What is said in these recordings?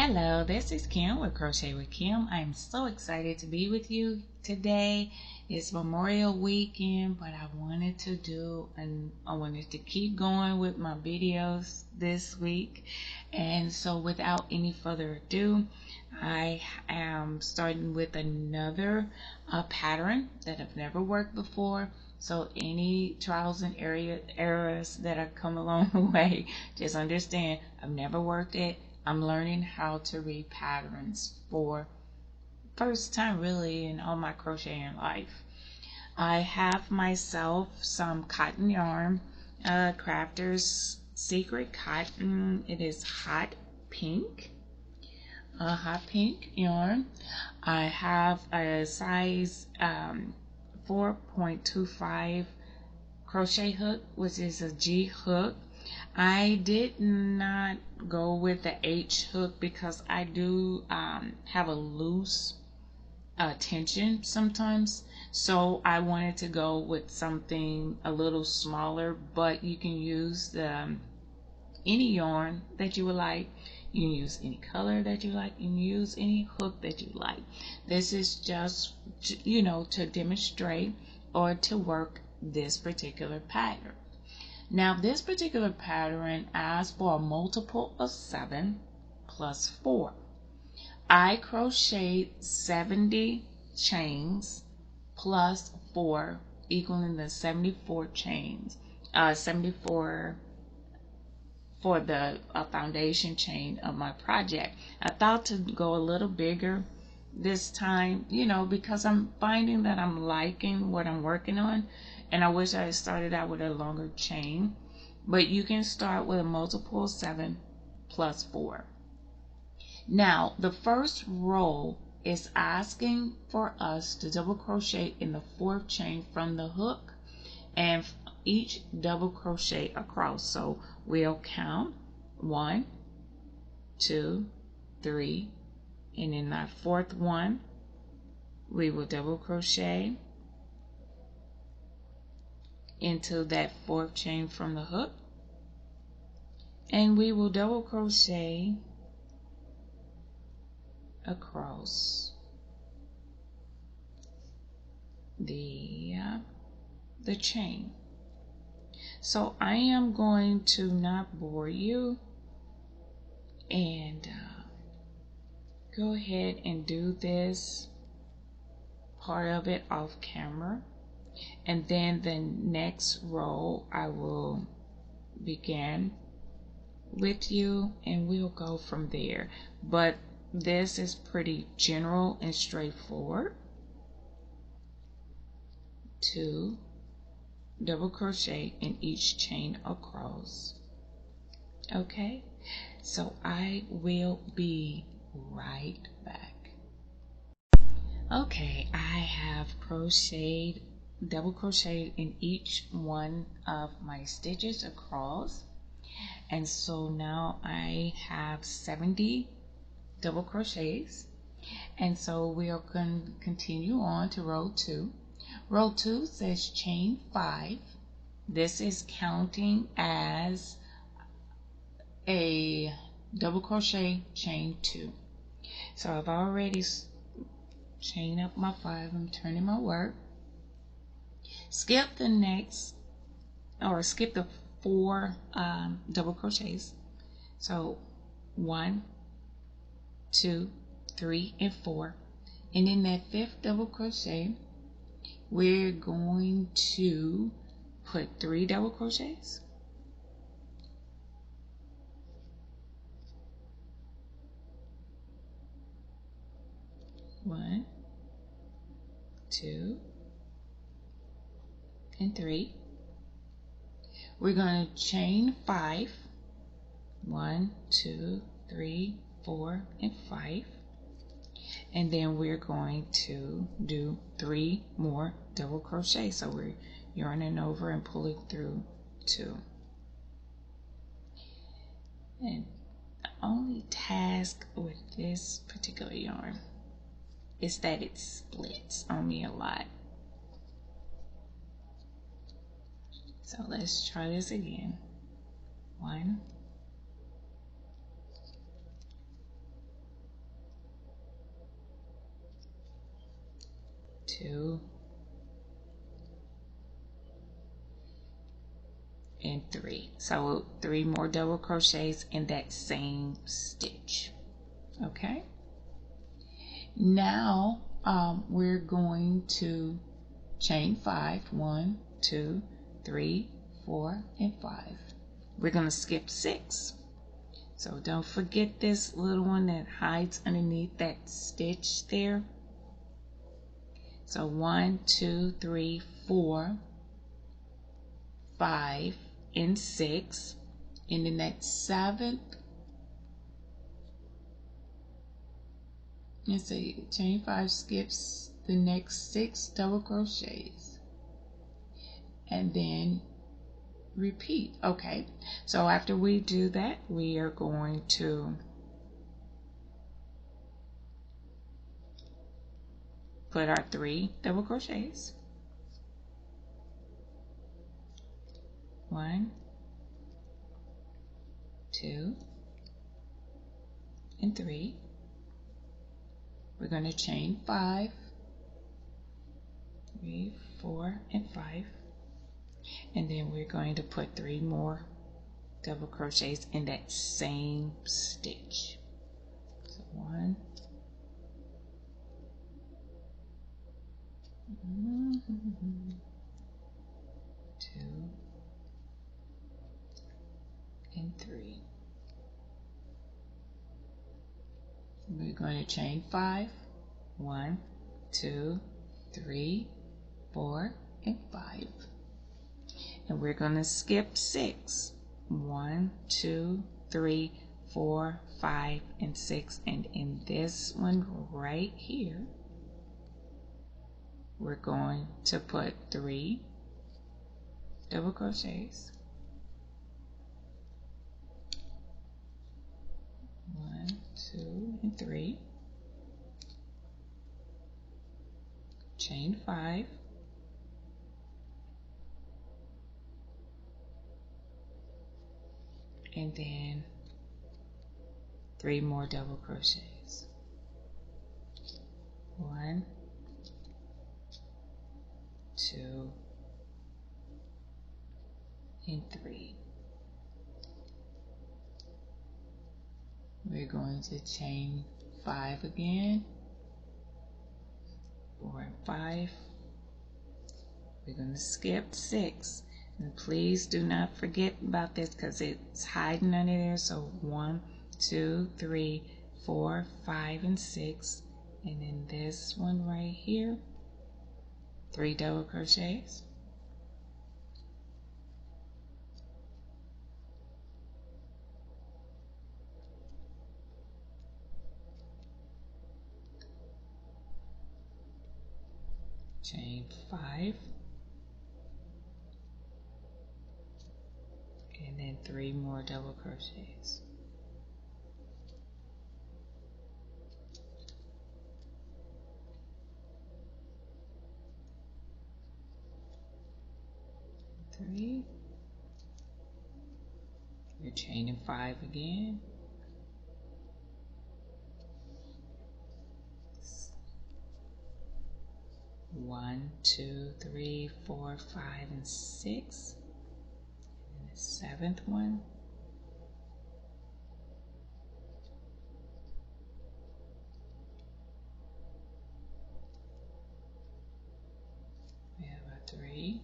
Hello, this is Kim with Crochet with Kim. I'm so excited to be with you today. It's Memorial Weekend, but I wanted to keep going with my videos this week. And so without any further ado, I am starting with another pattern that I've never worked before. So any trials and errors that have come along the way, just understand I've never worked it. I'm learning how to read patterns for first time really in all my crocheting life. I have myself some cotton yarn, Crafter's Secret Cotton. It is hot pink yarn. I have a size 4.25 crochet hook, which is a G hook. I did not go with the H hook because I do have a loose tension sometimes, so I wanted to go with something a little smaller, but you can use any yarn that you would like. You can use any color that you like. You can use any hook that you like. This is just, to demonstrate or to work this particular pattern. Now, this particular pattern asks for a multiple of 7 plus 4. I crocheted 70 chains plus 4, equaling the 74 chains. 74 for the foundation chain of my project. I thought to go a little bigger this time, because I'm finding that I'm liking what I'm working on, and I wish I had started out with a longer chain. But you can start with a multiple of 7 plus 4. Now, the first row is asking for us to double crochet in the 4th chain from the hook and each double crochet across. So we'll count 1, 2, 3, and in that 4th one we will double crochet into that 4th chain from the hook, and we will double crochet across the chain. So I am going to not bore you and go ahead and do this part of it off camera, and then the next row I will begin with you and we'll go from there. But this is pretty general and straightforward. 2 double crochet in each chain across. Okay, so I will be right back. Okay, I have double crocheted in each one of my stitches across, and so now I have 70 double crochets, and so we are going to continue on to row 2. Row 2 says chain 5. This is counting as a double crochet chain 2. So I've already chained up my 5. I'm turning my work. Skip the 4 double crochets. So 1, 2, 3, and 4. And in that 5th double crochet, we're going to put 3 double crochets. 1, 2, and 3. We're going to chain 5. 1, 2, 3, 4, and 5. And then we're going to do 3 more double crochet. So we're yarning over and pulling through 2. And the only task with this particular yarn is that it splits on me a lot. So let's try this again. 1, 2, and 3. So 3 more double crochets in that same stitch. Okay, now we're going to chain 5. 1, 2, 3, 4, and 5. We're going to skip 6. So don't forget this little one that hides underneath that stitch there. So 1, 2, 3, 4, 5, and 6. And then that 7th, and say chain 5 skips the next 6 double crochets. And then repeat. Okay, so after we do that, we are going to put our 3 double crochets. 1, 2, and 3. We're going to chain 5, 3, 4, and 5. And then we're going to put 3 more double crochets in that same stitch. So 1, 2, and 3. We're going to chain 5, 1, 2, 3, 4, and 5. And we're going to skip 6. 1, 2, 3, 4, 5, and 6. And in this one right here, we're going to put 3 double crochets. 1, 2, and 3. Chain 5. And then 3 more double crochets. 1, 2, and 3. We're going to chain 5 again. 4 and 5. We're going to skip 6. And please do not forget about this because it's hiding under there. So 1, 2, 3, 4, 5, and 6. And then this one right here, 3 double crochets. Chain 5. And then 3 more double crochets. Three. You're chaining 5 again. 1, 2, 3, 4, 5, and 6. And the 7th one. We have a 3,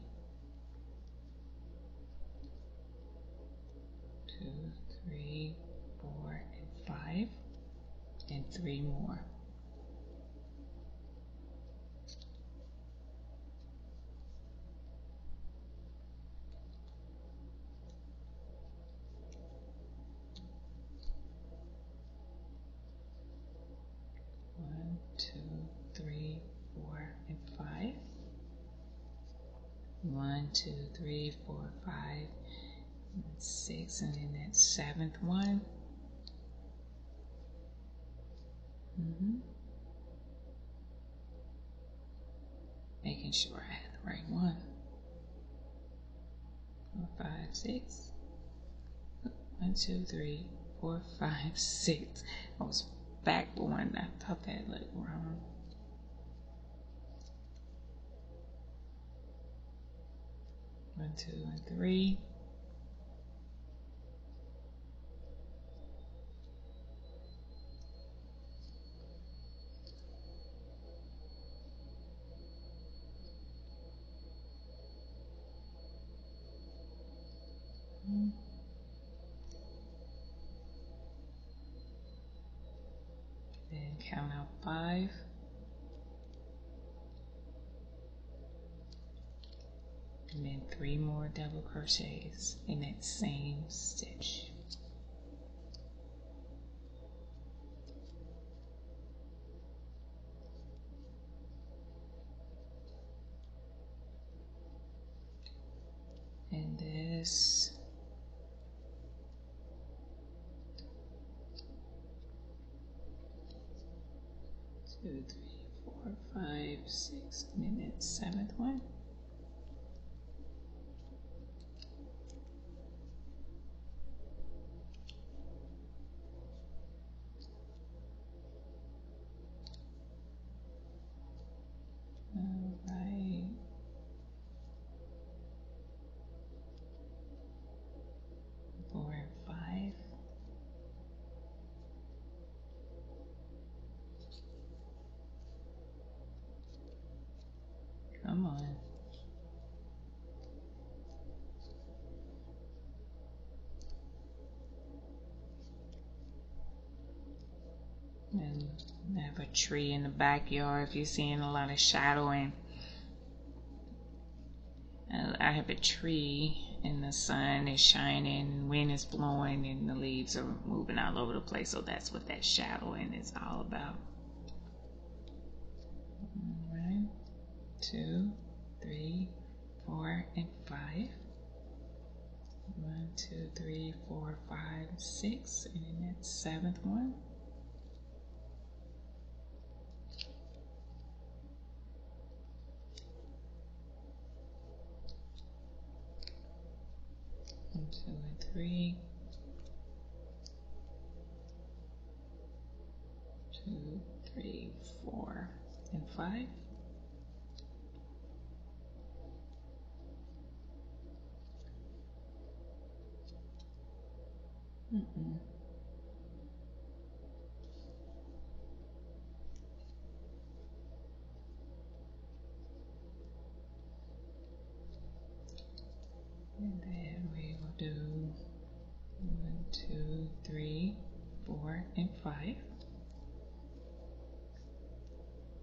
2, 3, 4, and 5, and 3 more. One, 2, 3, 4, and 5. 1, 2, 3, 4, 5, and 6, and then that 7th one. Making sure I had the right one. 4, 5, 6. 1, 2, 3, 4, 5, 6. I was back one. I thought that looked wrong. 1, 2, and 3. Then count out 5. And then 3 more double crochets in that same stitch. And this 2, 3, 4, 5, 6, and then that 7th one. Alright. 4 and 5. Come on. And I have a tree in the backyard if you're seeing a lot of shadowing. I have a tree and the sun is shining, wind is blowing, and the leaves are moving all over the place. So that's what that shadowing is all about. Alright. 2, 3, 4, and 5. 1, 2, 3, 4, 5, 6, and then that 7th one. And 2 and 3. 2, 3, 4, and 5. And then we will do 1, 2, 3, 4, and 5.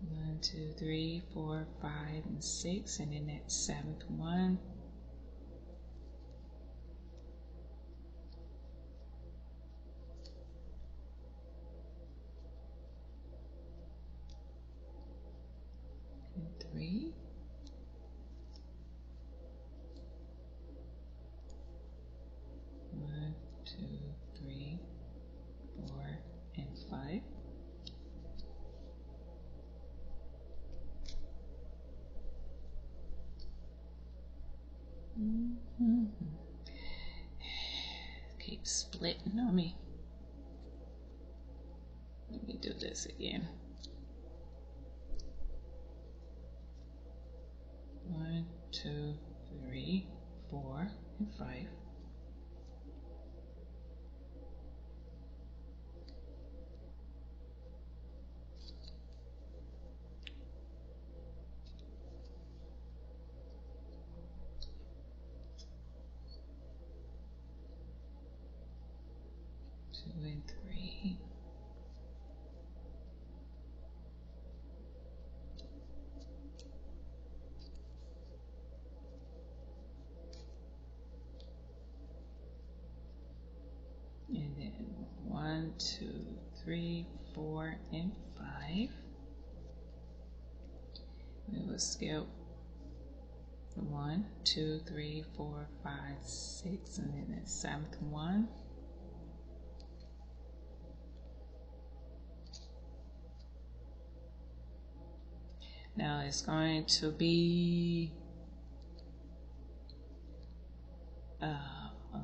1, 2, 3, 4, 5, and 6, and then that 7th one. And 3. 1, 2, 3, 4, and 5. Keep splitting on me. Let me do this again. 1, 2, 3, 4, and 5. 2 and 3. And then 1, 2, 3, 4, and 5. We will skip 1, 2, 3, 4, 5, 6, and then the 7th one. Now it's going to be a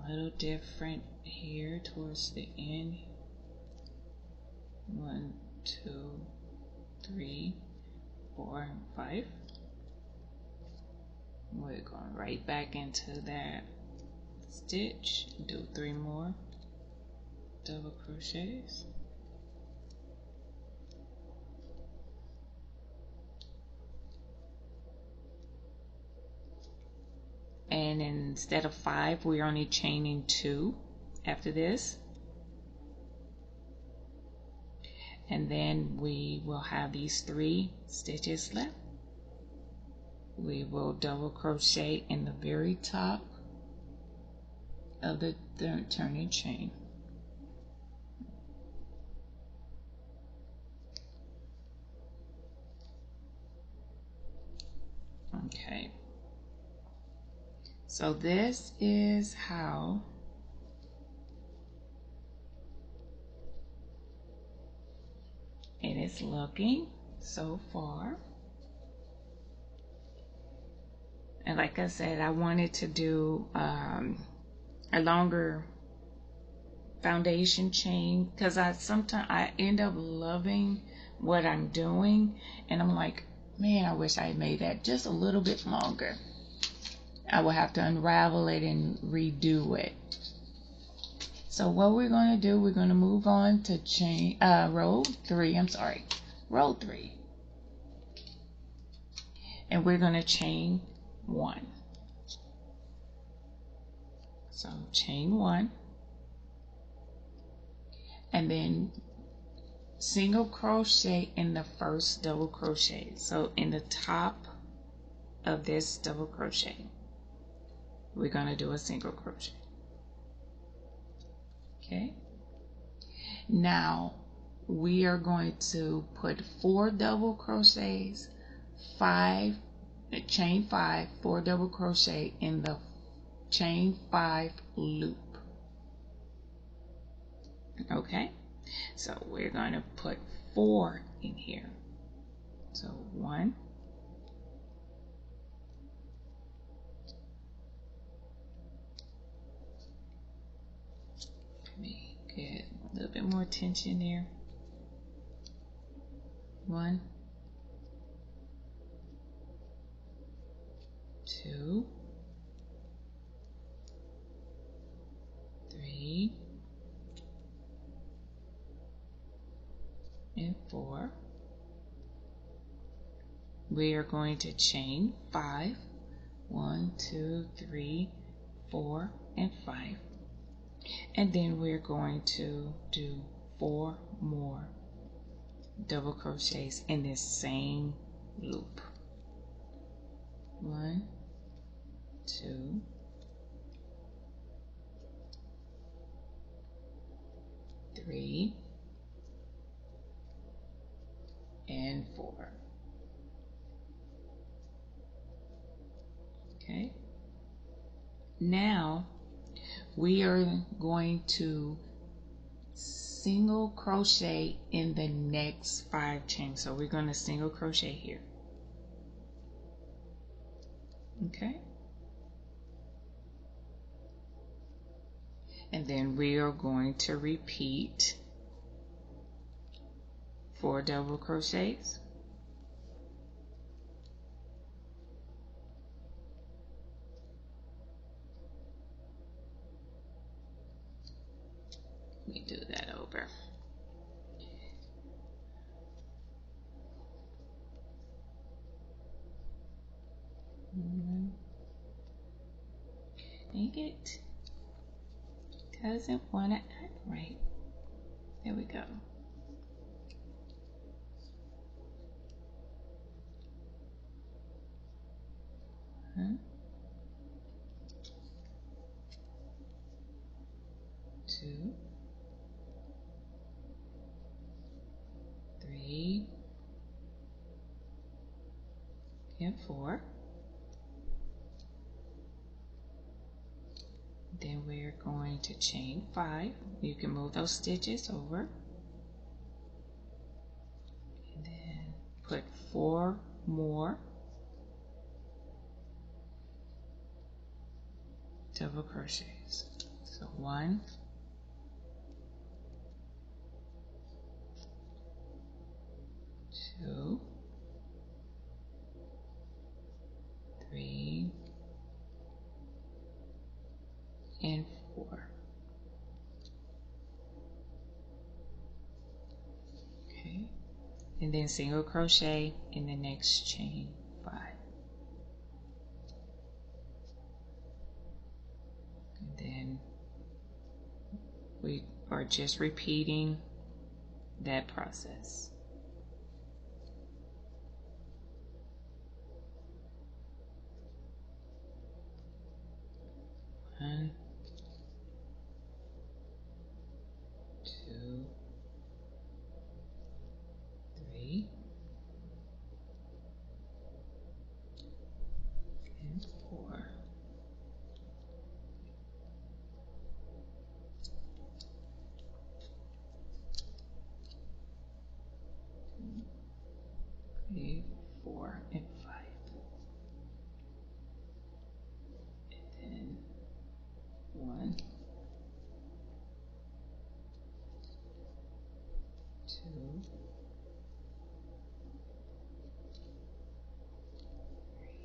little different here towards the end. 1, 2, 3, 4, and 5. We're going right back into that stitch, do 3 more double crochets, and instead of 5 we're only chaining 2 after this, and then we will have these 3 stitches left. We will double crochet in the very top of the turning chain. Okay, so this is how it is looking so far. And like I said, I wanted to do a longer foundation chain because sometimes I end up loving what I'm doing, and I'm like, man, I wish I had made that just a little bit longer. I will have to unravel it and redo it. So what we're going to do, we're going to move on to row 3. Row 3, and we're going to chain 1. So chain 1, and then single crochet in the first double crochet. So in the top of this double crochet, we're going to do a single crochet. Okay, now we are going to put 4 double crochets, chain 5, 4 double crochet in the chain 5 loop. Okay, so we're going to put 4 in here. So 1, 'Get a little bit more tension there. 1, 2, 3, and 4. We are going to chain 5. 1, 2, 3, 4, and 5. And then we're going to do 4 more double crochets in this same loop. 1, 2, 3, and 4. Okay, now we are going to single crochet in the next 5 chains. So we're going to single crochet here. Okay, and then we are going to repeat 4 double crochets. Let me do that over. Dang it. Doesn't want to act right. There we go. Huh? 2, 3, and 4. Then we're going to chain 5. You can move those stitches over. And then put 4 more double crochets. So 1, 2, 3, and then single crochet in the next chain 5. And then we are just repeating that process. 1, 2, 3, and 4. Three, 4, and 5. And then 1, 2,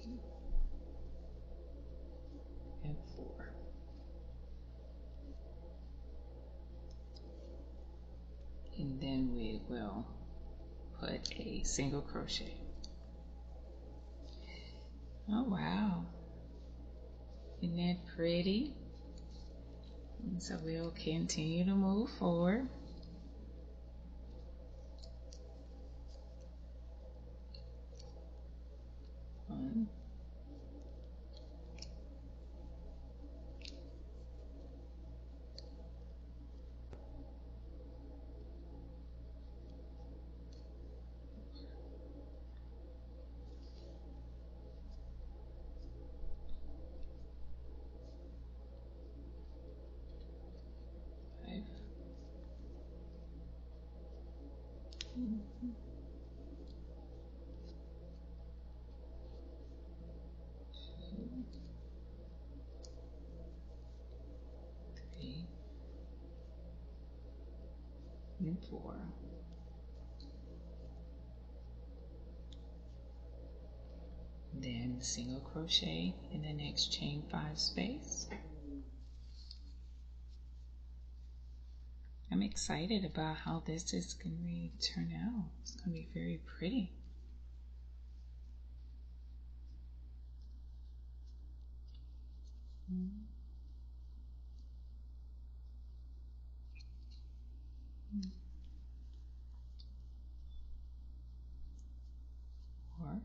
3, and 4. And then we will put a single crochet. Oh wow, isn't that pretty? And so we'll continue to move forward. One, 5, 2, 3, and 4. Then single crochet in the next chain 5 space. I'm excited about how this is going to turn out. It's going to be very pretty. Four.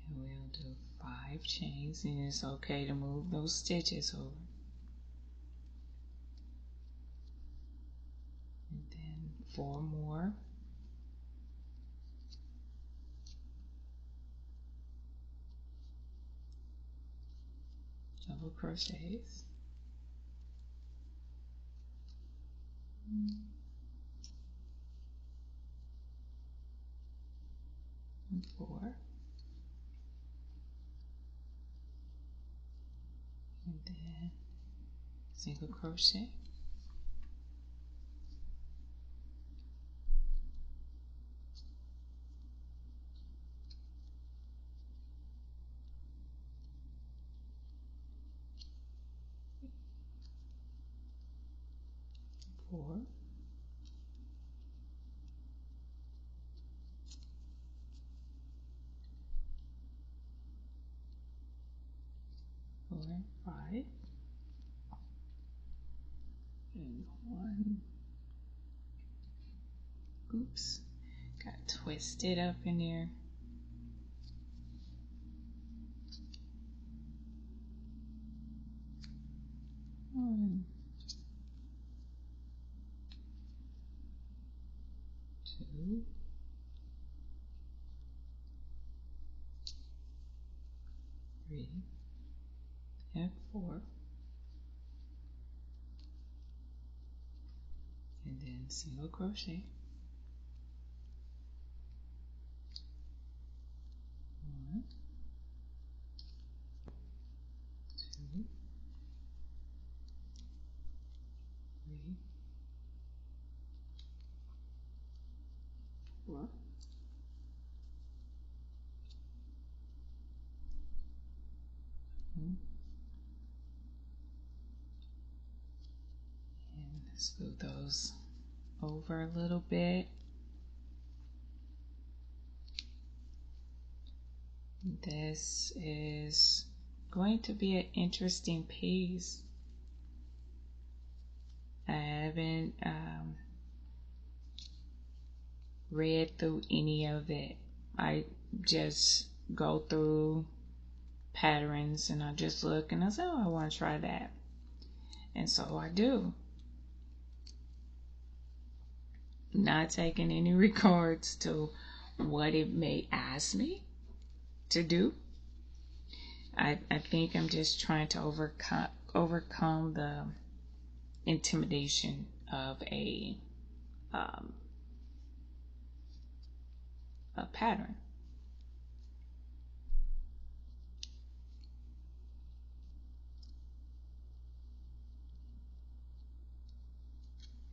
And we'll do 5 chains, and it's okay to move those stitches over. And then 4 more. Double crochets. And 4. And then single crochet. 4. 4 and 5. And 1. Oops. Got twisted up in there. 1, 2, 3, and 4. And then single crochet. 1, 2, 3, 4. And let's move those over a little bit. This is going to be an interesting piece. I haven't read through any of it. I just go through patterns and I just look and I say, oh, I want to try that. And so I do. Not taking any regards to what it may ask me to do. I think I'm just trying to overcome the intimidation of a pattern.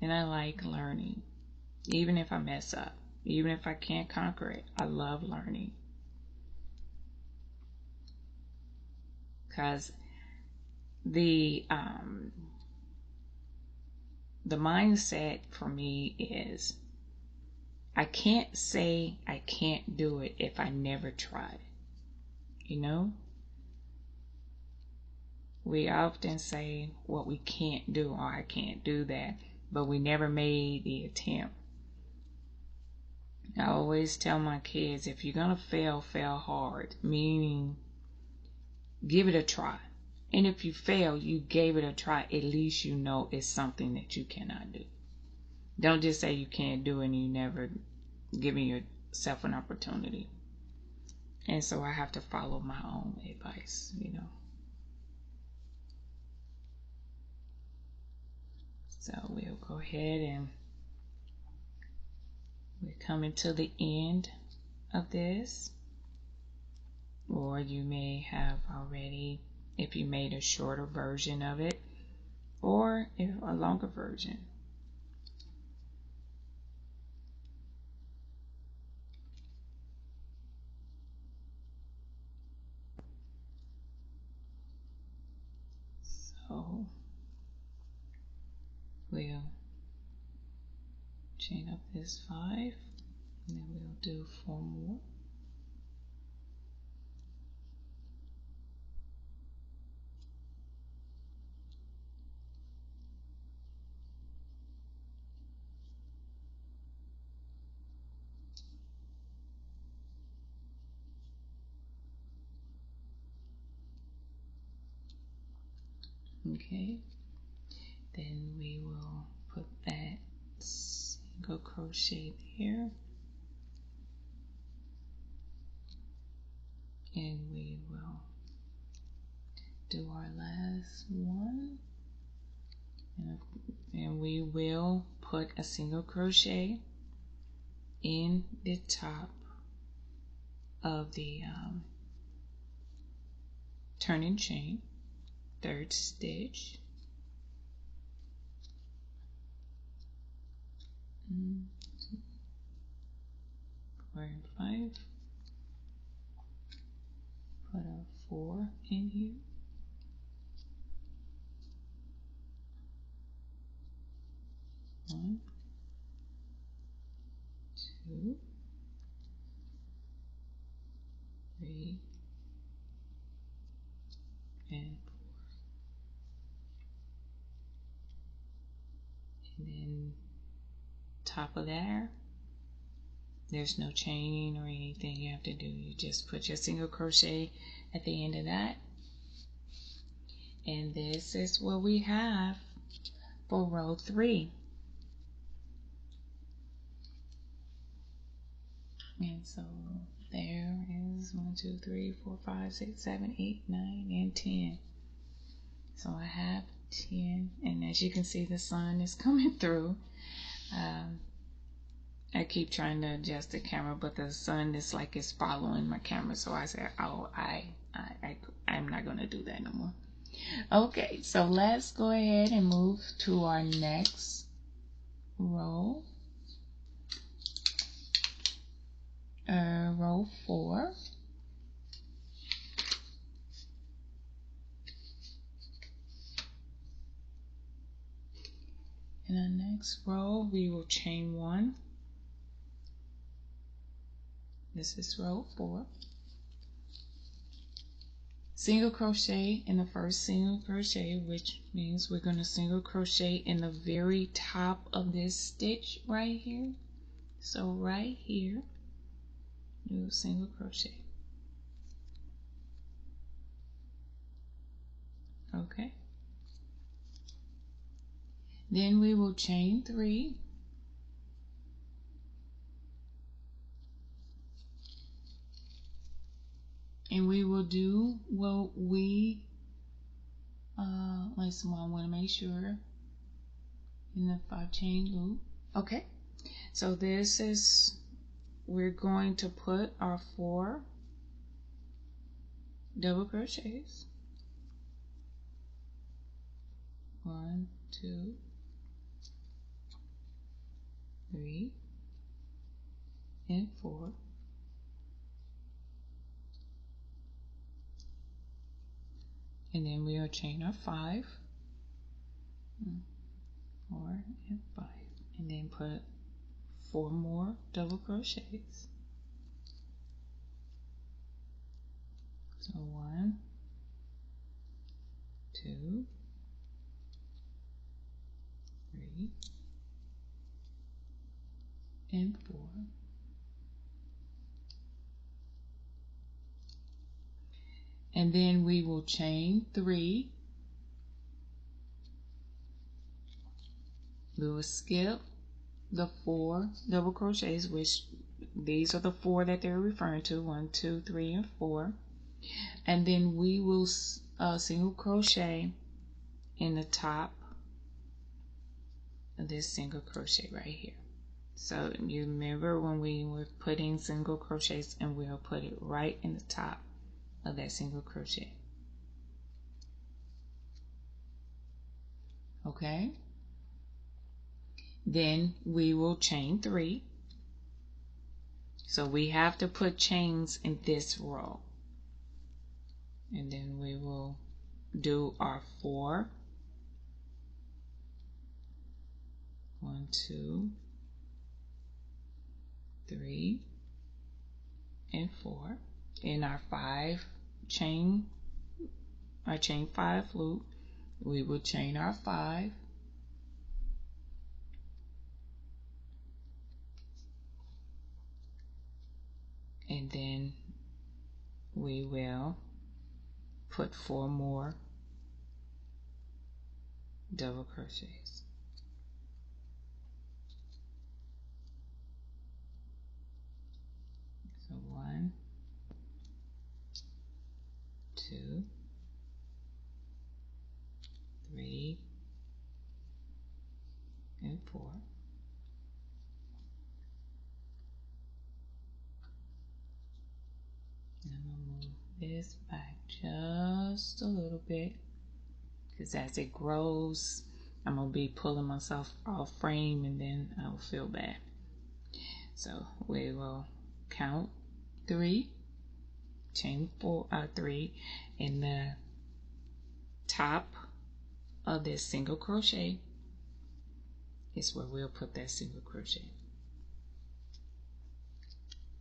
And I like learning, even if I mess up, even if I can't conquer it. I love learning. Because the mindset for me is, I can't say I can't do it if I never tried it. You know? We often say what we can't do, or I can't do that, but we never made the attempt. I always tell my kids, if you're going to fail, fail hard, meaning give it a try. And if you fail, you gave it a try, at least you know it's something that you cannot do. Don't just say you can't do it and you never giving yourself an opportunity. And so I have to follow my own advice, you know. So we'll go ahead and we're coming to the end of this. Or you may have already, if you made a shorter version of it, or if a longer version. So we'll chain up this 5, and then we'll do 4 more. Okay, then we will put that single crochet there, and we will do our last one, and we will put a single crochet in the top of the turning chain, 3rd stitch. 4 and 5. Put a 4 in here. 1, 2, 3, and 4. And then top of there, there's no chaining or anything you have to do. You just put your single crochet at the end of that. And this is what we have for row 3. And so there is 1, 2, 3, 4, 5, 6, 7, 8, 9, and 10. So I have 10, and as you can see, the sun is coming through. I keep trying to adjust the camera, but the sun is like it's following my camera. So I said, oh, I'm not going to do that no more. Okay, so let's go ahead and move to our next row. Row 4. In the next row, we will chain 1. This is row 4. Single crochet in the first single crochet, which means we're going to single crochet in the very top of this stitch right here. So right here, do single crochet. Okay. Then we will chain 3. And we will do what we, I want to make sure in the 5 chain loop. Okay, so this is, we're going to put our 4 double crochets. 1, 2, 3, and 4. And then we'll chain our 5, 4, and 5, and then put 4 more double crochets. So 1, 2, 3, and 4. And then we will chain 3. We will skip the 4 double crochets, which these are the 4 that they're referring to, 1, 2, 3, and 4. And then we will single crochet in the top of this single crochet right here. So you remember when we were putting single crochets, and we'll put it right in the top of that single crochet. Okay, then we will chain 3. So we have to put chains in this row, and then we will do our 4, 1, 2, 3, and 4 in our 5 chain, our chain 5 loop. We will chain our 5, and then we will put 4 more double crochets. So 1, 2, 3, and 4. And I'm going to move this back just a little bit, because as it grows, I'm going to be pulling myself off frame, and then I'll feel bad. So we will count 3, chain 3 in the top of this single crochet is where we'll put that single crochet.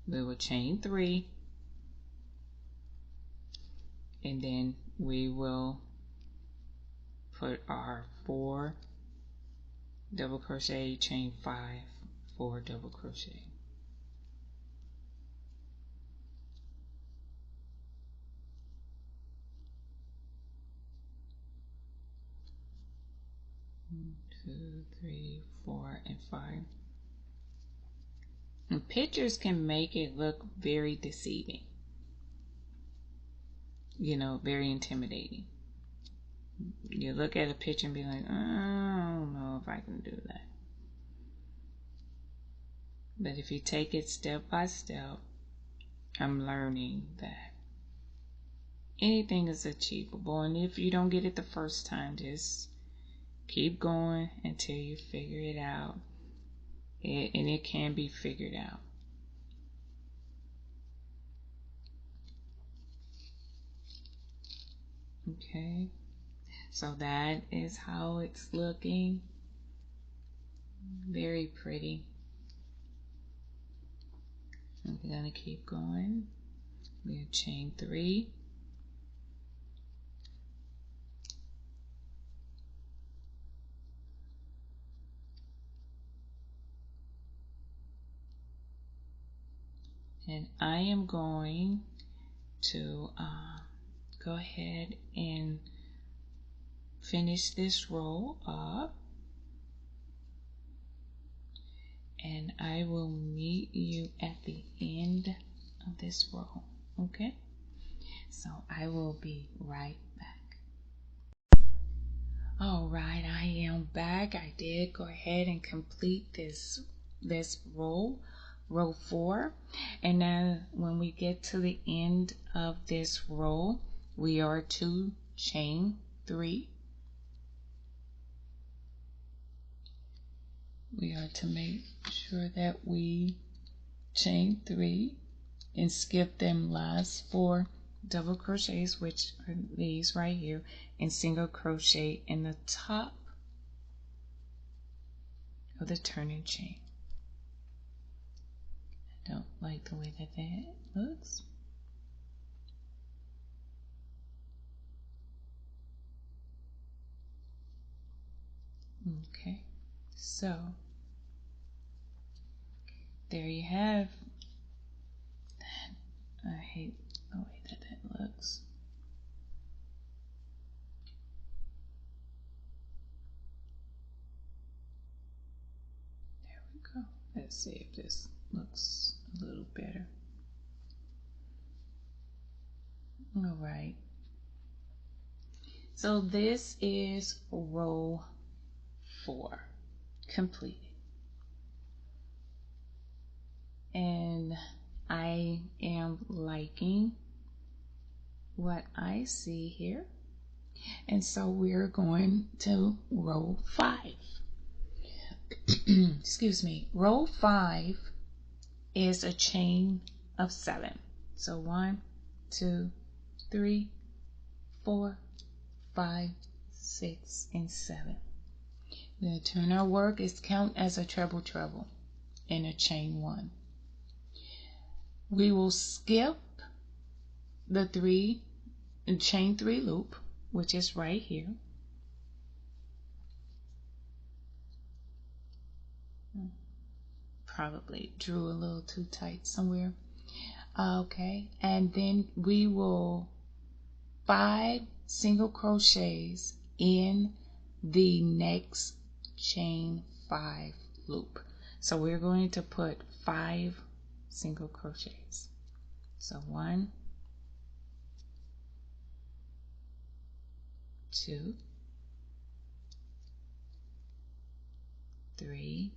We will chain 3, and then we will put our 4 double crochet, chain 5, 4 double crochet. One, 2, 3, 4, and 5. And pictures can make it look very deceiving, you know, very intimidating. You look at a picture and be like, I don't know if I can do that. But if you take it step by step, I'm learning that anything is achievable. And if you don't get it the first time, just keep going until you figure it out. And it can be figured out. Okay, so that is how it's looking. very pretty. And we're going to keep going. We'll chain 3. And I am going to go ahead and finish this row up, and I will meet you at the end of this row. Okay, so I will be right back. All right, I am back. I did go ahead and complete this row 4, and now when we get to the end of this row, we are to chain 3. We are to make sure that we chain 3 and skip them last 4 double crochets, which are these right here, and single crochet in the top of the turning chain. I don't like the way that looks. Okay, so there you have. I hate the way that looks. There we go. Let's see if this looks a little better. All right. So this is row 4 completed. And I am liking what I see here. And so we're going to row 5. Excuse me. Row 5 is a chain of 7. So 1, 2, 3, 4, 5, 6, and 7. We're going to turn our work. It's count as a treble treble in a chain 1. We will skip the chain 3 loop, which is right here. Probably drew a little too tight somewhere. Okay, and then we will 5 single crochets in the next chain 5 loop. So we're going to put 5 single crochets. So 1, 2, 3,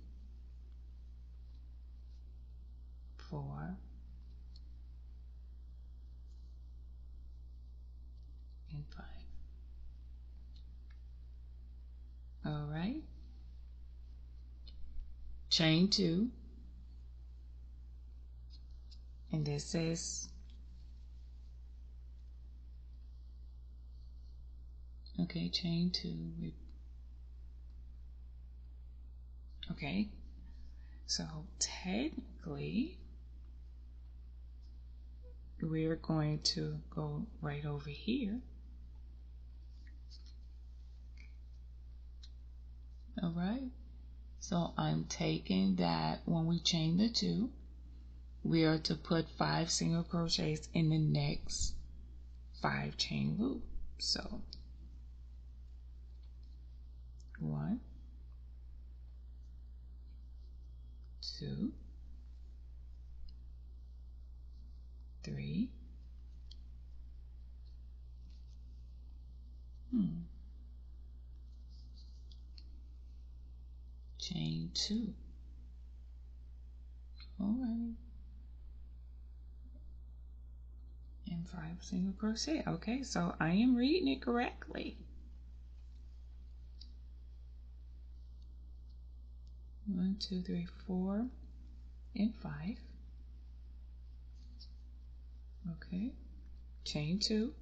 4, and 5. All right. Chain 2. And this is, okay, chain 2. Okay. So technically, we're going to go right over here. All right. So I'm taking that when we chain the 2, we are to put 5 single crochets in the next 5 chain loop. So 1, 2, 3, chain 2. All right. And 5 single crochet. Okay, so I am reading it correctly. 1, 2, 3, 4, and 5. Okay, chain 2.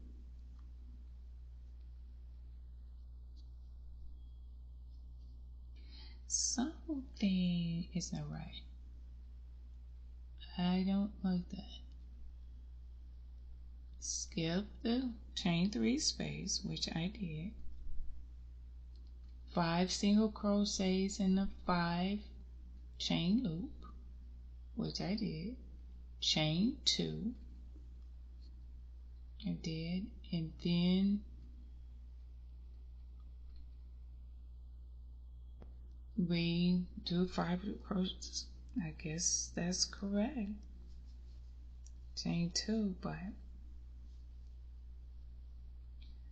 Something It's not right. I don't like that. Skip the chain 3 space, which I did. 5 single crochets in the 5 chain loop, which I did. Chain 2, I did, and then we do 5 crochets. I guess that's correct. Chain 2, but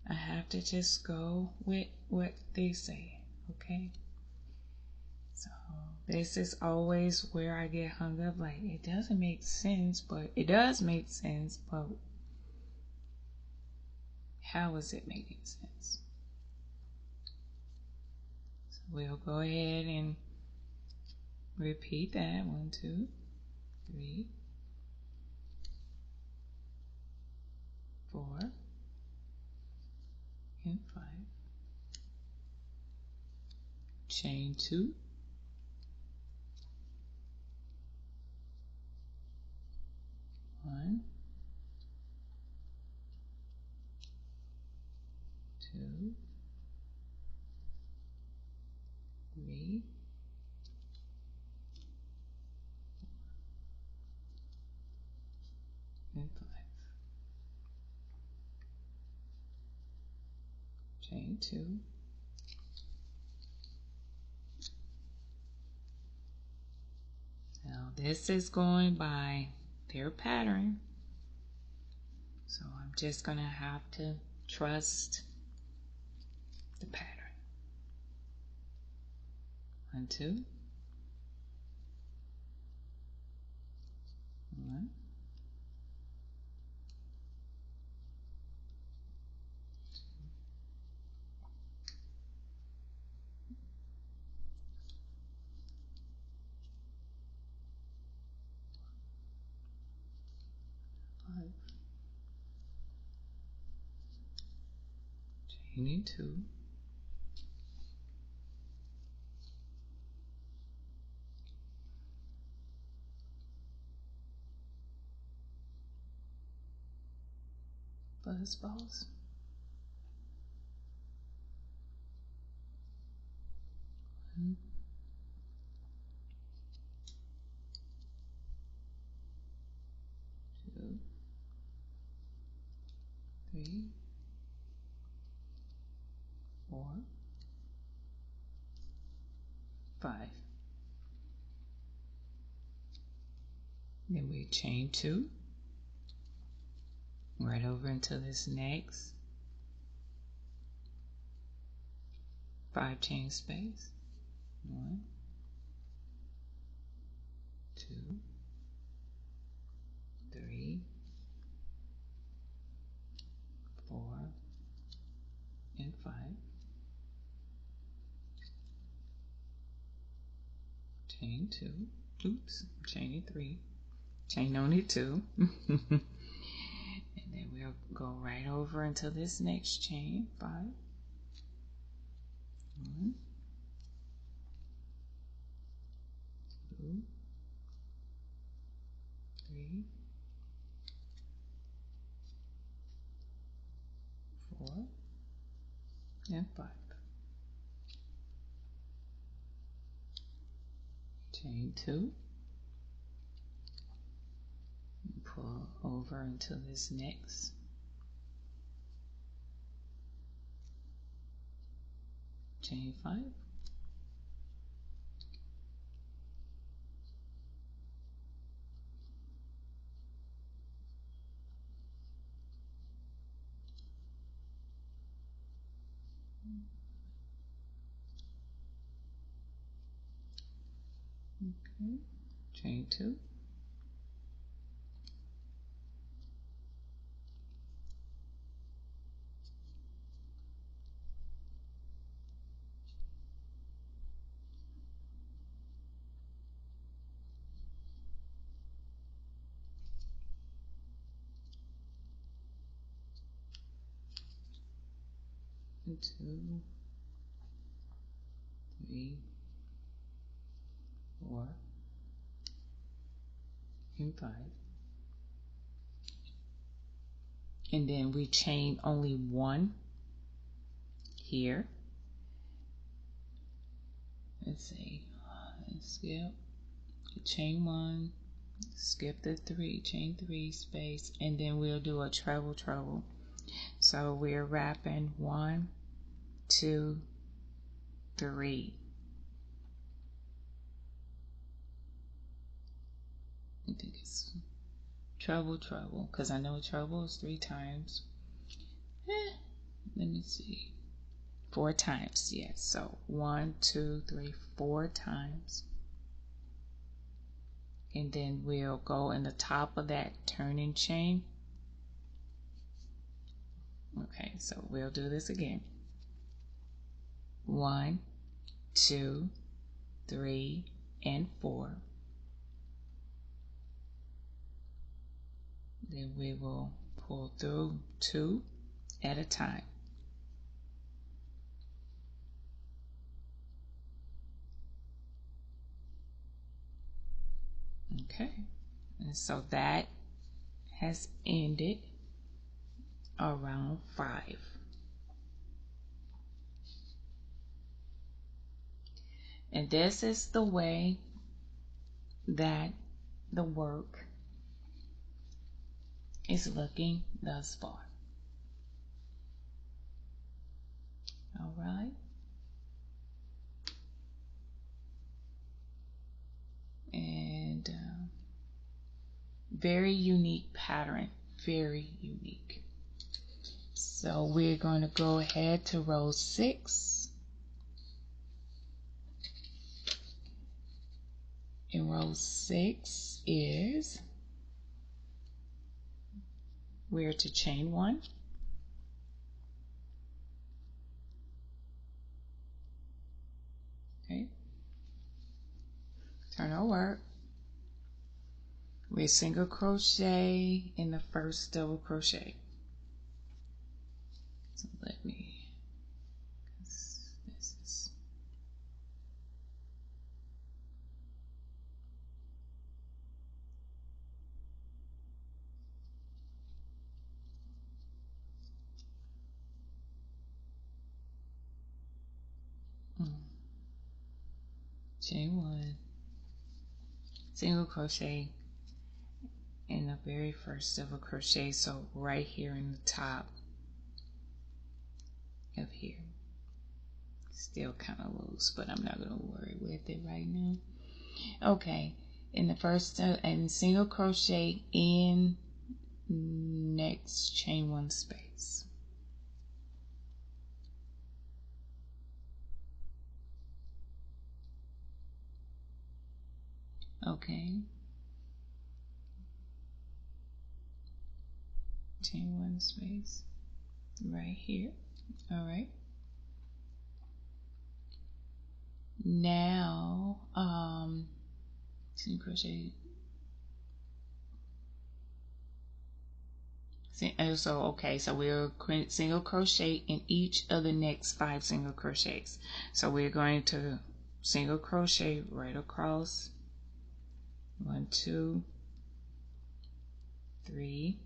I have to just go with what they say, okay? So this is always where I get hung up. Like, it doesn't make sense, but it does make sense, but how is it making sense? So we'll go ahead and repeat that. 1, 2, 3, 4, and 5. Chain 2. 1, 2, 3, and 5. Chain 2. Now this is going by their pattern, so I'm just gonna have to trust the pattern. 1, 2, 1, 5, chaining 2, buzz balls, 1, 2, 3, 4, 5. Then we chain 2 right over into this next 5 chain space. 1, 2, 3, 4, and 5. Chain 2. Oops, chaining 3. Chain only 2. And then we'll go right over into this next chain. 5. 1, 2, 3, 4, and 5. Chain 2. Pull over into this next chain 5. Okay, chain 2. 2, 3, 4, 4 and 5, and then we chain only 1 here. Let's see, skip, chain 1, skip the 3, chain 3 space, and then we'll do a treble treble. So we're wrapping 1, 2, 3. I think it's treble treble because I know treble is 3 times. Let me see. 4 times, yes. So 1, 2, 3, 4 times. And then we'll go in the top of that turning chain. Okay, so we'll do this again. 1, 2, 3, and 4. Then we will pull through 2 at a time. Okay, and so that has ended around 5. And this is the way that the work is looking thus far. All right. And very unique pattern, very unique. So we're going to go ahead to row 6. In row 6 is we're to chain 1. Okay. Turn our work. We single crochet in the first double crochet. So let me, this is, chain 1, single crochet in the very first double crochet, so right here in the top of here. Still kind of loose, but I'm not going to worry with it right now. Okay, in the first and single crochet in next chain 1 space. Okay, chain 1 space right here. All right, now single crochet. So okay, so we'll single crochet in each of the next 5 single crochets. So we're going to single crochet right across 1, 2, 3,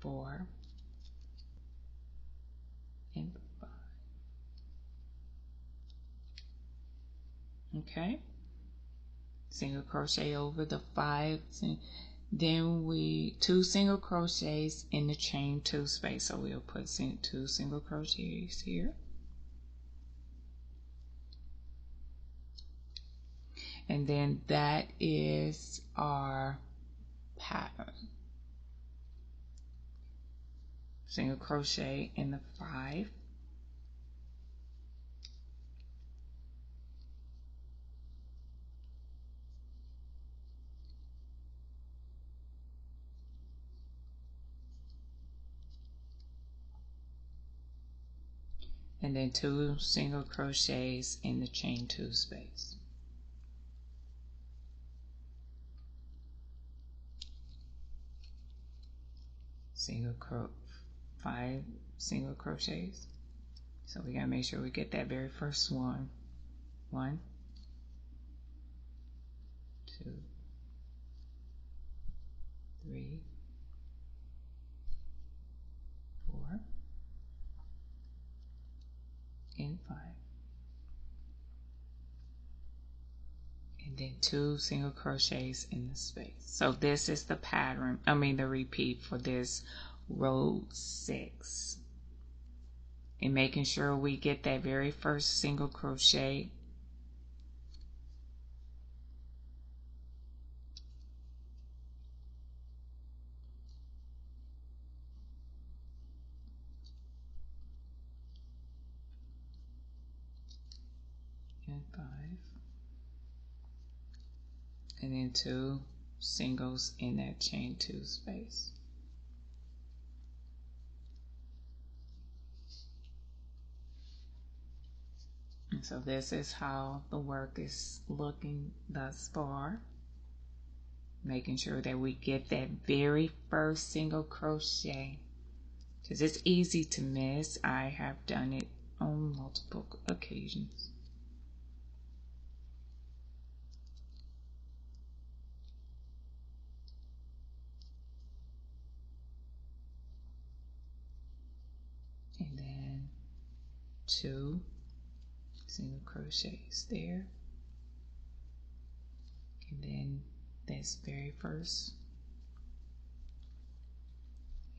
4, and 5. Okay, single crochet over the 5, then we 2 single crochets in the chain 2 space. So we'll put 2 single crochets here, and then that is our pattern. Single crochet in the 5, and then 2 single crochets in the chain 2 space. Single 5 single crochets. So we gotta make sure we get that very first one. 1, 2, 3, 4, and 5. And then 2 single crochets in the space. So this is the pattern, the repeat for this row 6. And making sure we get that very first single crochet. And 5. And then 2 singles in that chain 2 space. And so this is how the work is looking thus far. Making sure that we get that very first single crochet, because it's easy to miss. I have done it on multiple occasions. And then 2 single crochets there, and then this very first,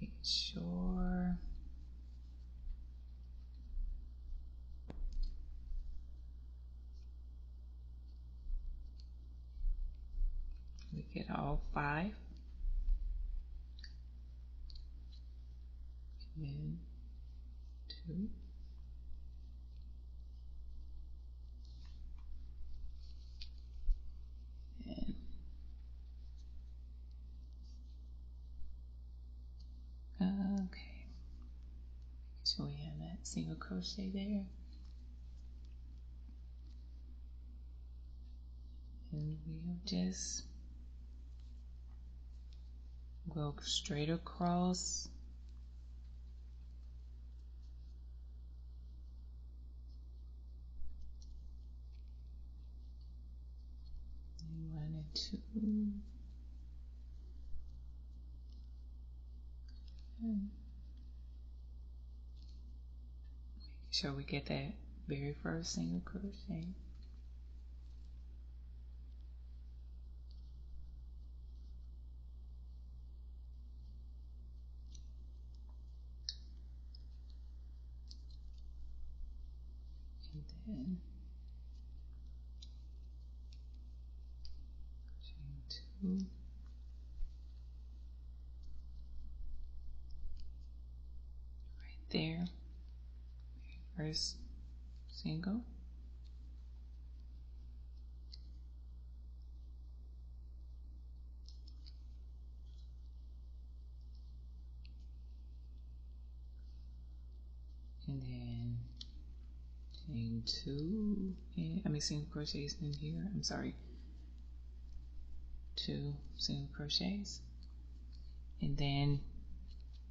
make sure we get all 5, and then 2, and okay, so we have that single crochet there, and we'll just go straight across. And 1 and 2. And make sure we get that very first single crochet. And then chain 2. Right there. First single. And then chain 2, and single crochets in here. I'm sorry. 2 single crochets. And then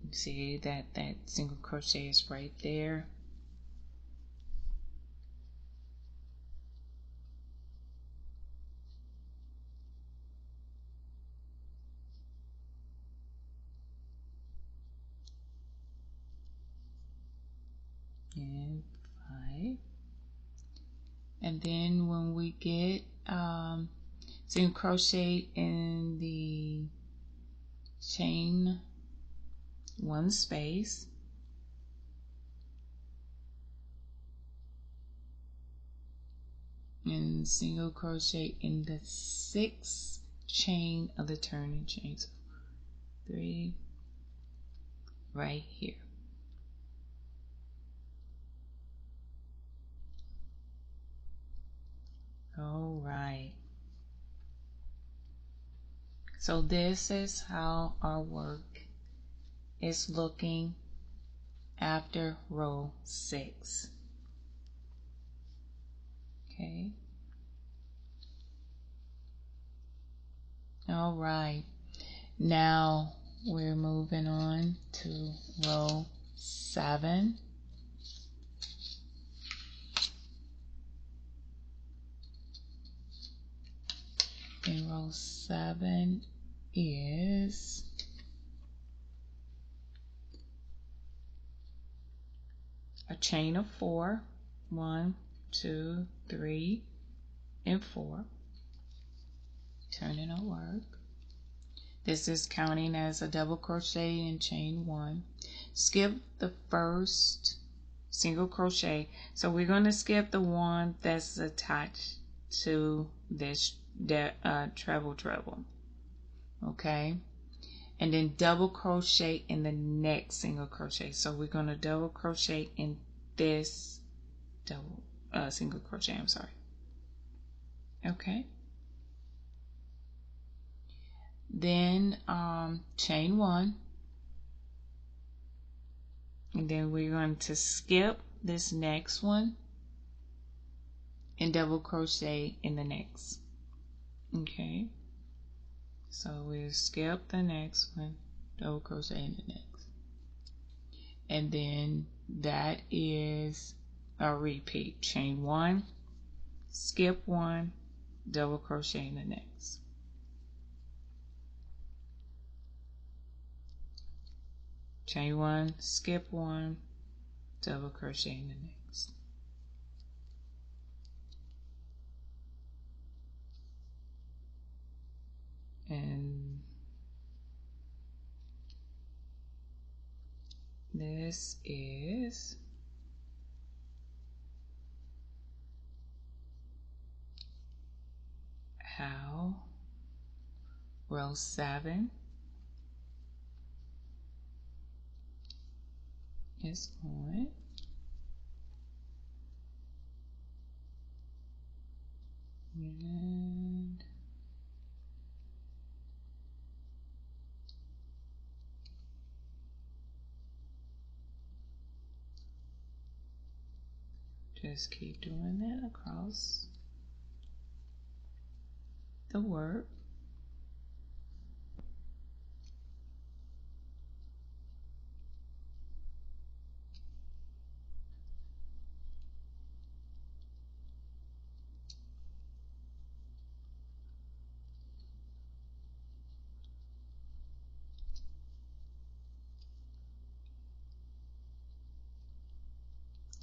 you see that single crochet is right there. And 5. And then when we get single crochet in the chain 1 space, and single crochet in the 6th chain of the turning chain. So 3 right here. All right. So this is how our work is looking after row 6. Okay. All right. Now we're moving on to row 7. in row 7 is a chain of 4. 1, 2, 3, and 4. Turning our work. This is counting as a double crochet in chain 1. Skip the first single crochet. So we're going to skip the one that's attached to this treble. Okay, and then double crochet in the next single crochet. So we're going to double crochet in this single crochet. I'm sorry. Okay. Then chain 1, and then we're going to skip this next one and double crochet in the next. Okay, so we'll skip the next one, double crochet in the next, and then that is a repeat. Chain 1, skip 1, double crochet in the next. Chain 1, skip 1, double crochet in the next. And this is how row 7 is going. And just keep doing that across the work.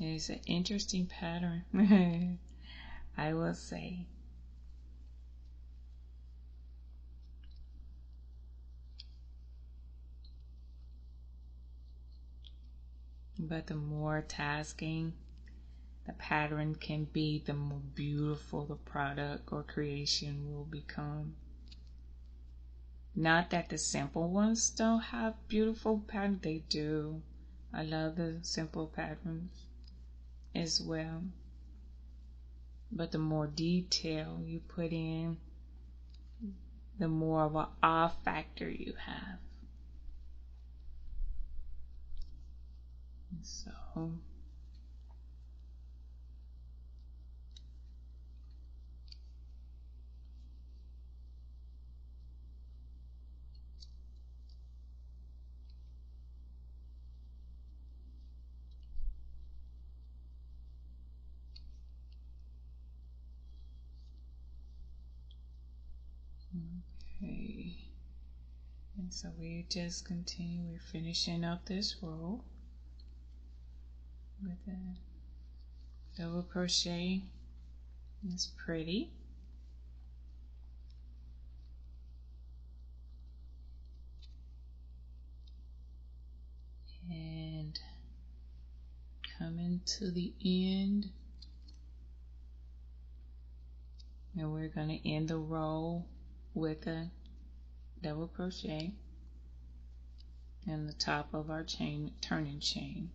It's an interesting pattern, I will say. But the more tasking the pattern can be, the more beautiful the product or creation will become. Not that the simple ones don't have beautiful patterns, they do. I love the simple patterns as well. But the more detail you put in, the more of an awe factor you have. So okay, and so we just continue. We're finishing up this row with a double crochet. It's pretty. And coming to the end, and we're going to end the row with a double crochet in the top of our chain, turning chain.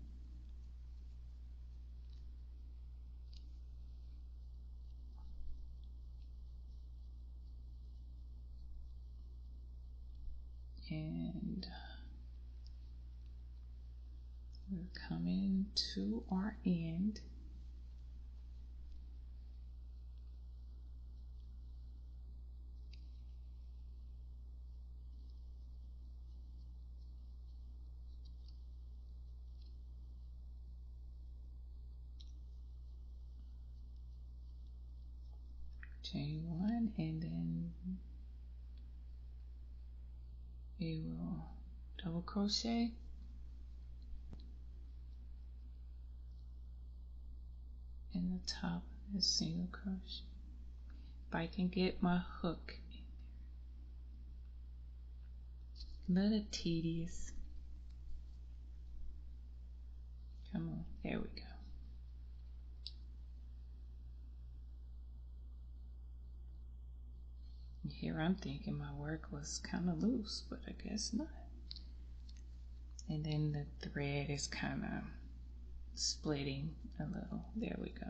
And we're coming to our end. chain one, and then you will double crochet in the top of the single crochet. If I can get my hook in there. A little tedious. Come on, there we go. Here I'm thinking my work was kind of loose, but I guess not. And then the thread is kind of splitting a little. There we go.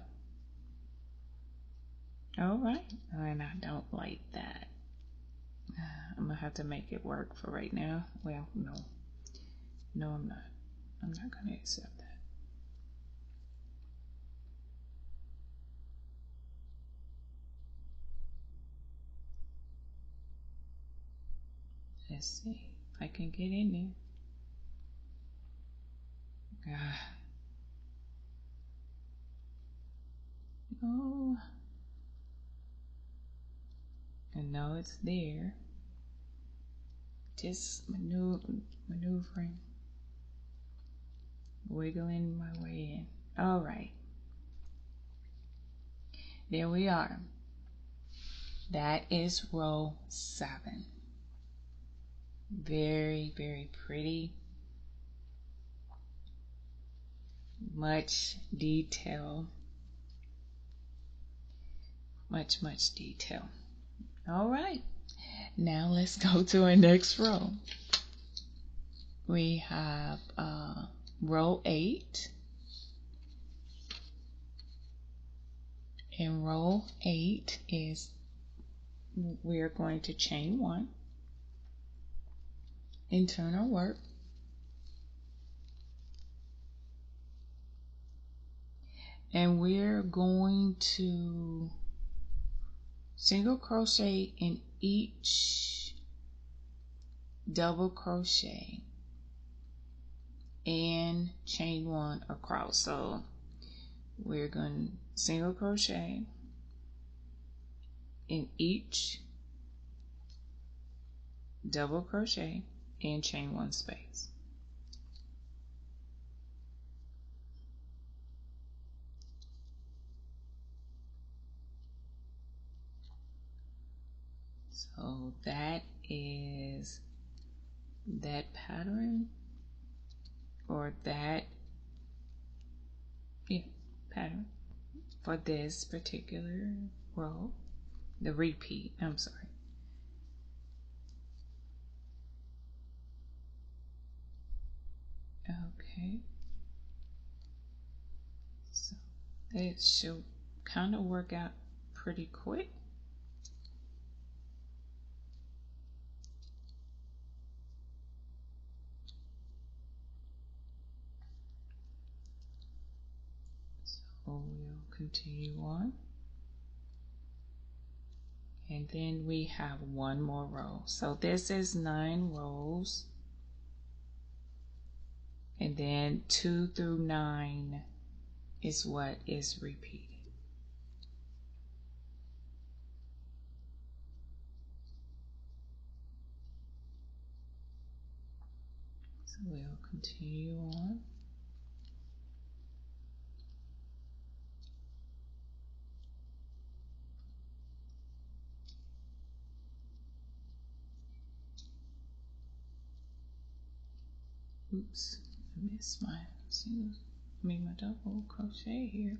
All right, and I don't like that. I'm gonna have to make it work for right now. Well, no, I'm not. I'm not gonna accept that. Let's see if I can get in there. Oh, I know it's there. Just maneuvering, wiggling my way in. All right, there we are. That is row 7. Very, very pretty. Much detail. Much detail. All right, now let's go to our next row. We have row 8. In row 8 is we're going to chain 1, internal work, and we're going to single crochet in each double crochet and chain 1 across. So we're going to single crochet in each double crochet and chain 1 space. So that is that pattern, or that pattern for this particular row, the repeat, I'm sorry. Okay, so that should kind of work out pretty quick. So we'll continue on. And then we have one more row. So this is 9 rows. And then 2 through 9 is what is repeated. So we'll continue on. Oops, I missed my my double crochet here.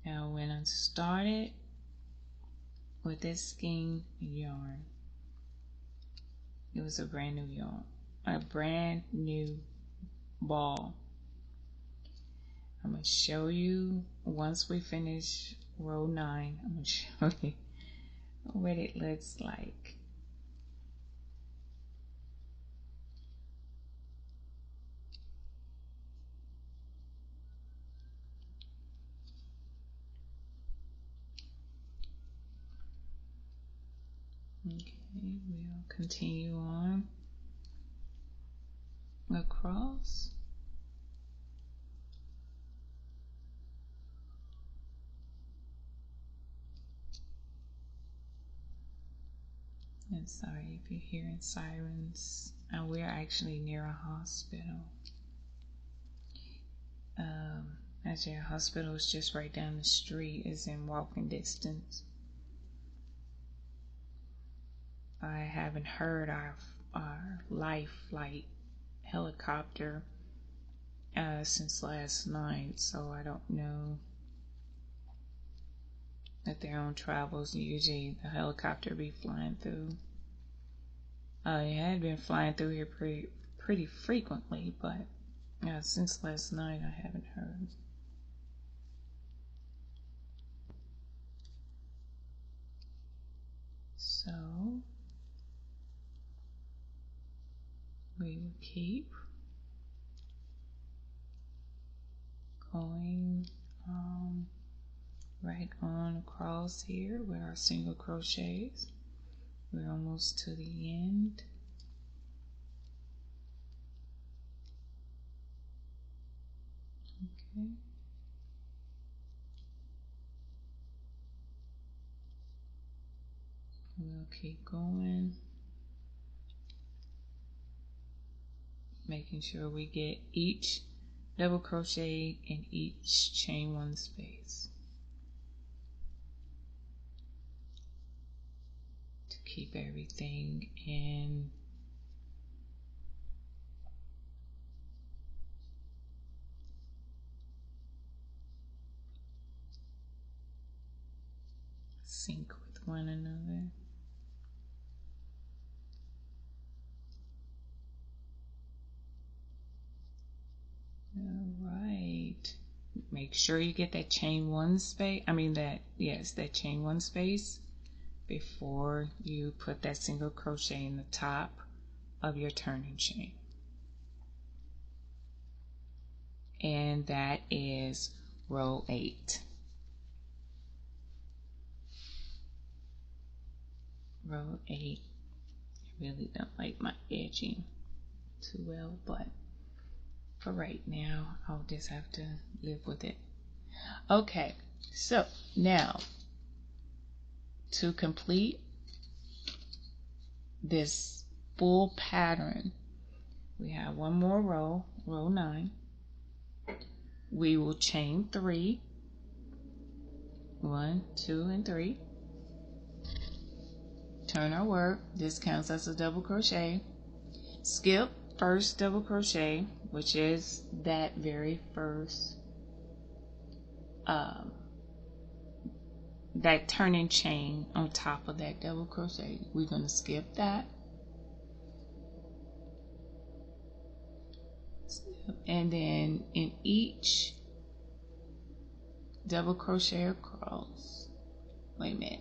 Now when I started with this skein yarn, it was a brand new yarn, a brand new ball. I'm going to show you once we finish row 9. I'm going to show you what it looks like. Okay, we'll continue on across. Sorry if you're hearing sirens. We're actually near a hospital. Actually, a hospital is just right down the street. It's in walking distance. I haven't heard our life flight helicopter since last night, so I don't know if they're on travels. Usually the helicopter be flying through. It had been flying through here pretty frequently, but since last night I haven't heard. So we will keep going right on across here with our single crochets. We're almost to the end. Okay. We'll keep going, making sure we get each double crochet in each chain one space to keep everything in sync with one another. All right. Make sure you get that chain one space. That chain one space before you put that single crochet in the top of your turning chain. And that is row 8. Row 8. I really don't like my edging too well, but for right now, I'll just have to live with it. Okay, so now to complete this full pattern, we have one more row, row 9. We will chain 3, 1, 2, and 3. Turn our work. This counts as a double crochet. Skip first double crochet, which is that very first that turning chain on top of that double crochet. We're going to skip that, and then in each double crochet across, wait a minute,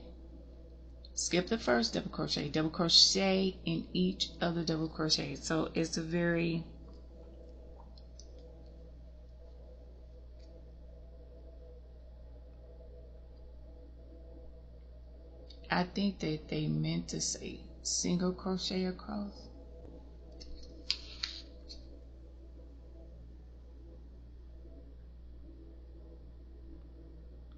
skip the first double crochet in each of the double crochets. So it's a very I think that they meant to say single crochet across.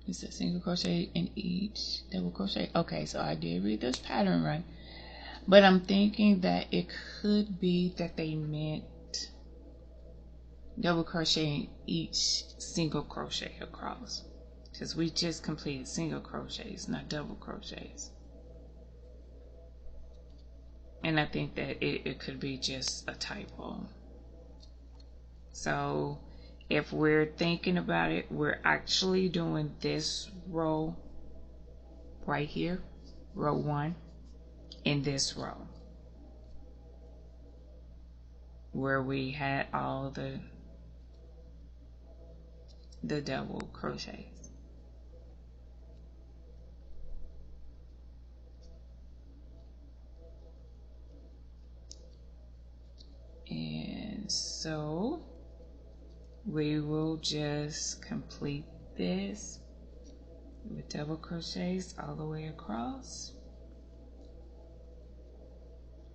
It's a single crochet in each double crochet. Okay, so I did read this pattern right, but I'm thinking that it could be that they meant double crochet in each single crochet across, because we just completed single crochets, not double crochets. And I think that it could be just a typo. So if we're thinking about it, we're actually doing this row right here, row 1, in this row where we had all the double crochets. And so we will just complete this with double crochets all the way across,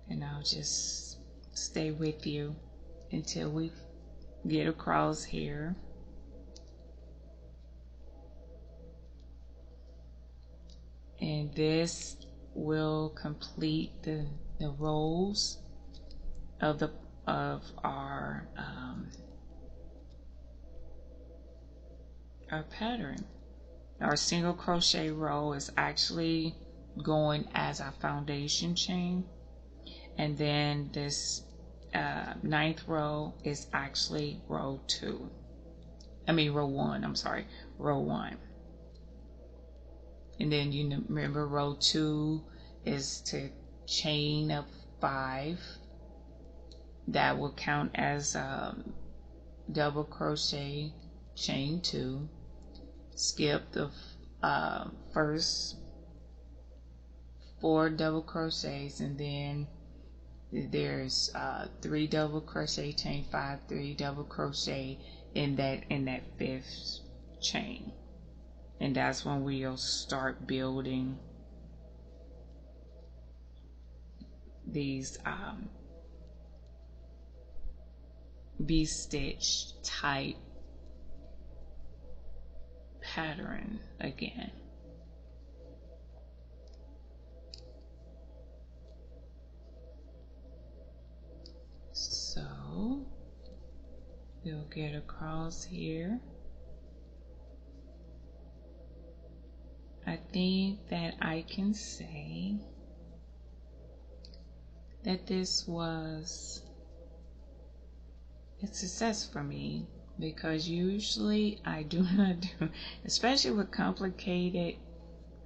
and I'll just stay with you until we get across here. And this will complete the rows of the of our pattern. Our single crochet row is actually going as our foundation chain, and then this ninth row is actually row 1. I'm sorry, row 1. And then you remember row 2 is to chain up 5. That will count as double crochet, chain 2, skip the first 4 double crochets, and then there's 3 double crochet, chain 5, 3 double crochet in that 5th chain. And that's when we'll start building these V-stitch type pattern again. So we'll get across here. I think that I can say that this was a success for me, because usually I do not do, especially with complicated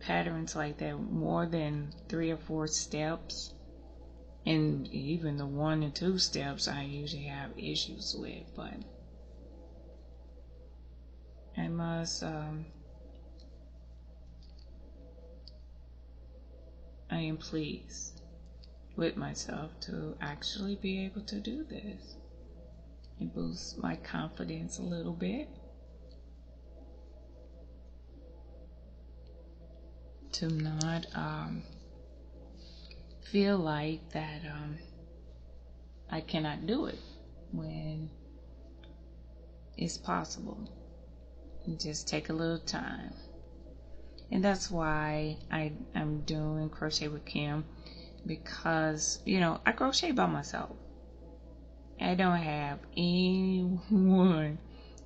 patterns like that, more than 3 or 4 steps, and even the 1 and 2 steps I usually have issues with. But I must I am pleased with myself to actually be able to do this. It boosts my confidence a little bit to not feel like that I cannot do it when it's possible. And just take a little time. And that's why I'm doing Crochet with Kim, because, I crochet by myself. I don't have anyone.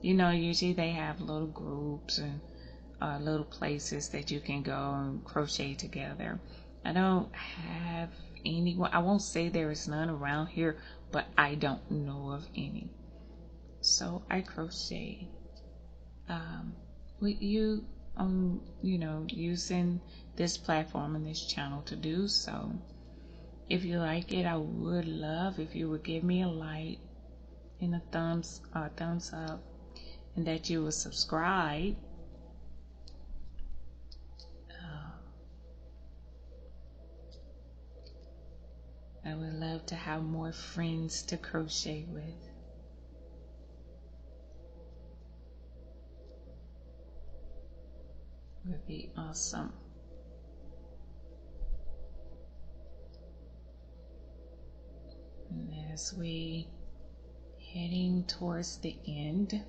Usually they have little groups and little places that you can go and crochet together. I don't have anyone. I won't say there is none around here, but I don't know of any. So I crochet with you, using this platform and this channel to do so. If you like it, I would love if you would give me a like and a thumbs up, and that you would subscribe. I would love to have more friends to crochet with. It would be awesome. And as we heading towards the end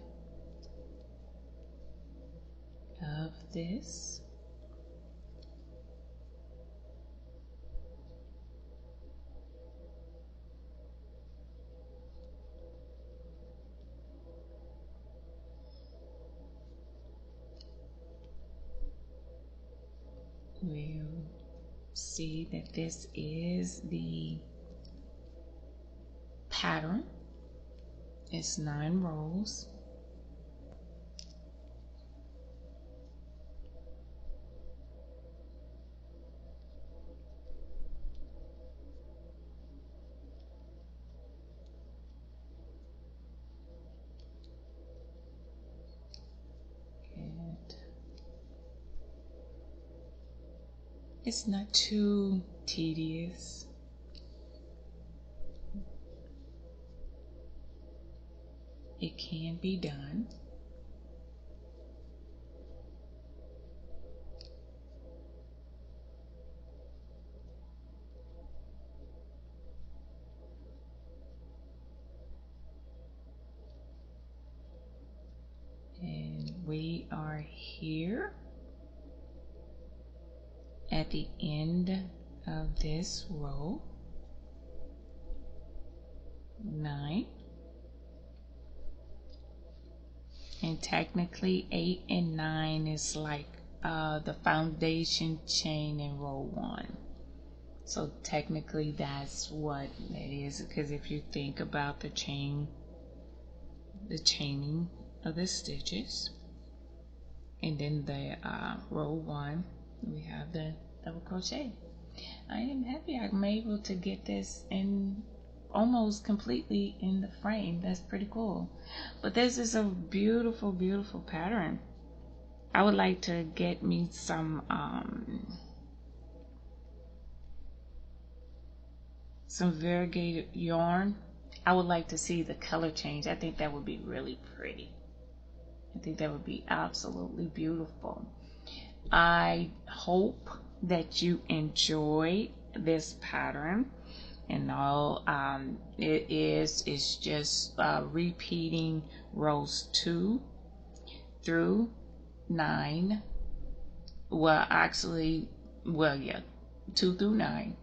of this, we'll see that this is the pattern. It's 9 rows. And it's not too tedious. It can be done. And we are here at the end of this row. 9, and technically 8 and 9 is like the foundation chain in row 1. So technically that's what it is, because if you think about the chaining of the stitches, and then the row 1, we have the double crochet. I am happy I'm able to get this in almost completely in the frame. That's pretty cool. But this is a beautiful, beautiful pattern. I would like to get me some variegated yarn. I would like to see the color change. I think that would be really pretty. I think that would be absolutely beautiful. I hope that you enjoyed this pattern. And all it's just repeating rows 2 through 9. Well, actually, well, yeah, 2 through 9,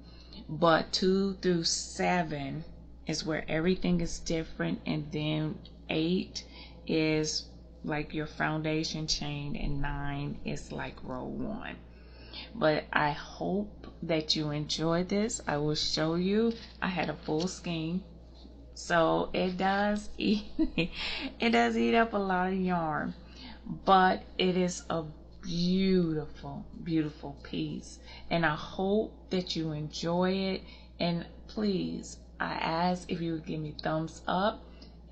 but 2 through 7 is where everything is different, and then 8 is like your foundation chain, and 9 is like row 1. But I hope that you enjoyed this. I will show you. I had a full skein, so it does eat it does eat up a lot of yarn, but it is a beautiful, beautiful piece, and I hope that you enjoy it. And please, I ask if you would give me thumbs up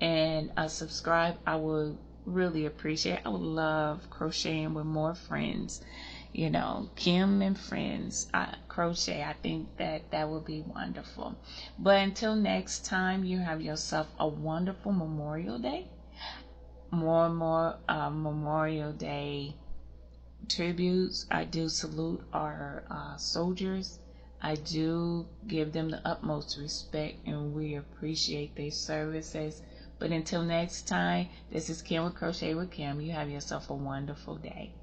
and subscribe. I would really appreciate it. I would love crocheting with more friends. You know, Kim and friends crochet. I think that would be wonderful. But until next time, you have yourself a wonderful Memorial Day. More and more Memorial Day tributes. I do salute our soldiers. I do give them the utmost respect, and we appreciate their services. But until next time, this is Kim with Crochet with Kim. You have yourself a wonderful day.